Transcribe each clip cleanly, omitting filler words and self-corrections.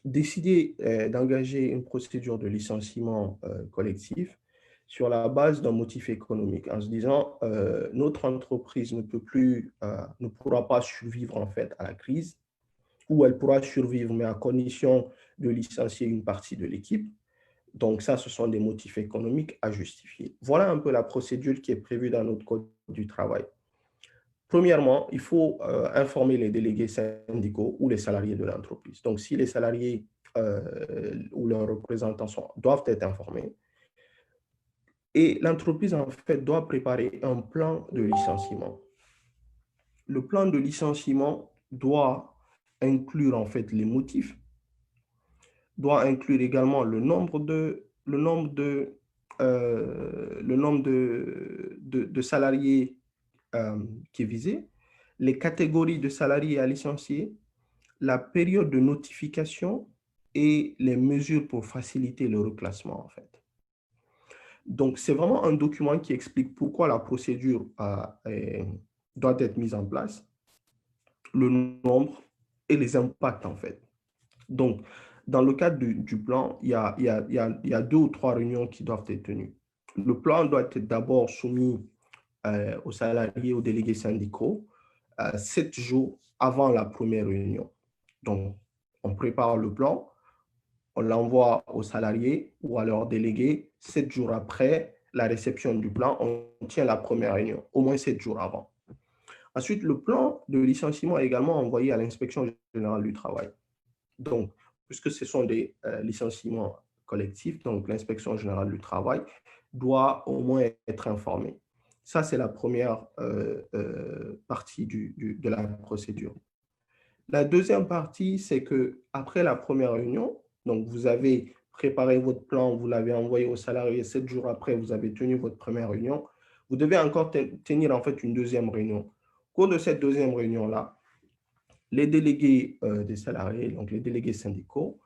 décider d'engager une procédure de licenciement collectif sur la base d'un motif économique, en se disant notre entreprise ne pourra pas survivre en fait à la crise, ou elle pourra survivre, mais à condition de licencier une partie de l'équipe. Donc ça, ce sont des motifs économiques à justifier. Voilà un peu la procédure qui est prévue dans notre Code du travail. Premièrement, il faut informer les délégués syndicaux ou les salariés de l'entreprise. Donc, si les salariés ou leurs représentants doivent être informés, et l'entreprise, en fait, doit préparer un plan de licenciement. Le plan de licenciement doit inclure, en fait, les motifs, doit inclure également le nombre de salariés qui est visé, les catégories de salariés à licencier, la période de notification et les mesures pour faciliter le reclassement, en fait. Donc, c'est vraiment un document qui explique pourquoi la procédure doit être mise en place, le nombre et les impacts, en fait. Donc, dans le cadre du plan, il y a 2 ou 3 réunions qui doivent être tenues. Le plan doit être d'abord soumis aux salariés, aux délégués syndicaux, 7 jours avant la première réunion. Donc, on prépare le plan, on l'envoie aux salariés ou à leurs délégués 7 jours après la réception du plan, on tient la première réunion, au moins 7 jours avant. Ensuite, le plan de licenciement est également envoyé à l'inspection générale du travail. Donc, puisque ce sont des licenciements collectifs, donc l'inspection générale du travail doit au moins être informée. Ça, c'est la première partie de la procédure. La deuxième partie, c'est qu'après la première réunion, donc vous avez préparé votre plan, vous l'avez envoyé aux salariés, 7 jours après, vous avez tenu votre première réunion, vous devez encore tenir en fait une deuxième réunion. Au cours de cette deuxième réunion-là, les délégués des salariés, donc les délégués syndicaux,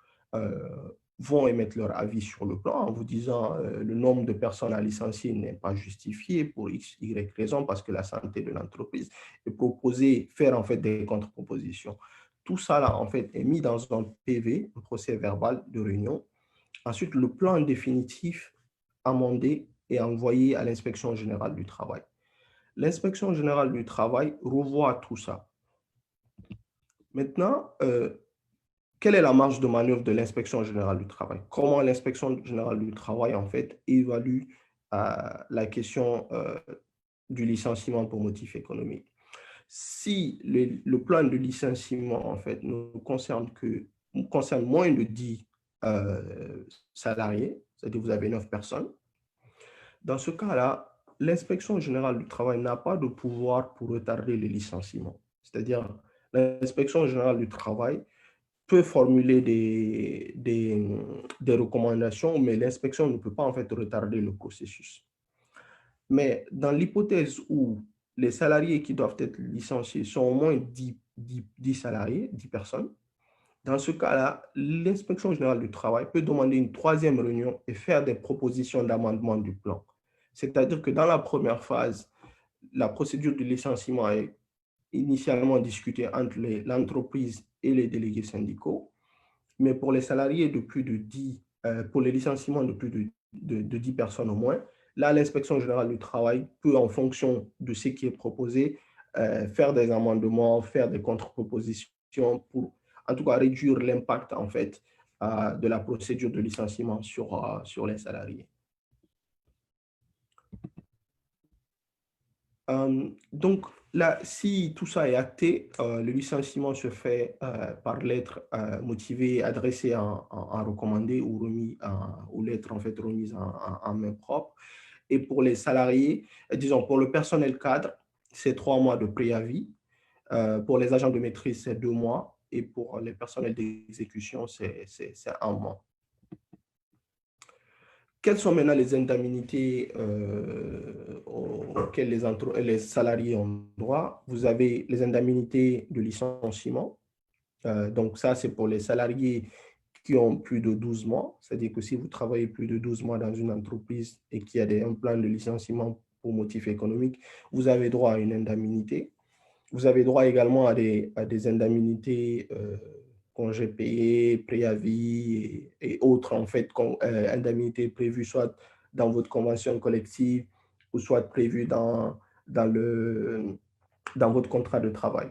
vont émettre leur avis sur le plan en vous disant le nombre de personnes à licencier n'est pas justifié pour X, Y raison parce que la santé de l'entreprise est proposée, faire en fait des contre-propositions. Tout ça là en fait est mis dans un PV, un procès verbal de réunion. Ensuite, le plan définitif amendé est envoyé à l'inspection générale du travail. L'inspection générale du travail revoit tout ça. Maintenant, quelle est la marge de manœuvre de l'inspection générale du travail? Comment l'inspection générale du travail, en fait, évalue la question du licenciement pour motif économique? Si le plan de licenciement, en fait, ne concerne moins de 10 salariés, c'est-à-dire vous avez 9 personnes, dans ce cas-là, l'inspection générale du travail n'a pas de pouvoir pour retarder les licenciements. C'est-à-dire, l'inspection générale du travail peut formuler des recommandations, mais l'inspection ne peut pas en fait retarder le processus. Mais dans l'hypothèse où les salariés qui doivent être licenciés sont au moins 10 salariés, 10 personnes, dans ce cas-là, l'inspection générale du travail peut demander une troisième réunion et faire des propositions d'amendement du plan. C'est-à-dire que dans la première phase, la procédure de licenciement est initialement discutée entre l'entreprise et les délégués syndicaux. Mais pour les salariés de plus de 10, pour les licenciements de plus de 10 personnes au moins, là, l'inspection générale du travail peut, en fonction de ce qui est proposé, faire des amendements, faire des contre-propositions pour, en tout cas, réduire l'impact, en fait, de la procédure de licenciement sur les salariés. Donc, là, si tout ça est acté, le licenciement se fait par lettre motivée, adressée en recommandé ou remis aux lettres en fait remises en main propre. Et pour les salariés, disons pour le personnel cadre, c'est 3 mois de préavis. Pour les agents de maîtrise, c'est 2 mois. Et pour les personnels d'exécution, c'est 1 mois. Quelles sont maintenant les indemnités auxquelles les salariés ont droit? Vous avez les indemnités de licenciement. Donc ça, c'est pour les salariés qui ont plus de 12 mois. C'est-à-dire que si vous travaillez plus de 12 mois dans une entreprise et qu'il y a un plan de licenciement pour motif économique, vous avez droit à une indemnité. Vous avez droit également à des indemnités, congés payés, préavis et autres, en fait, indemnités prévues soit dans votre convention collective ou soit prévues dans votre contrat de travail.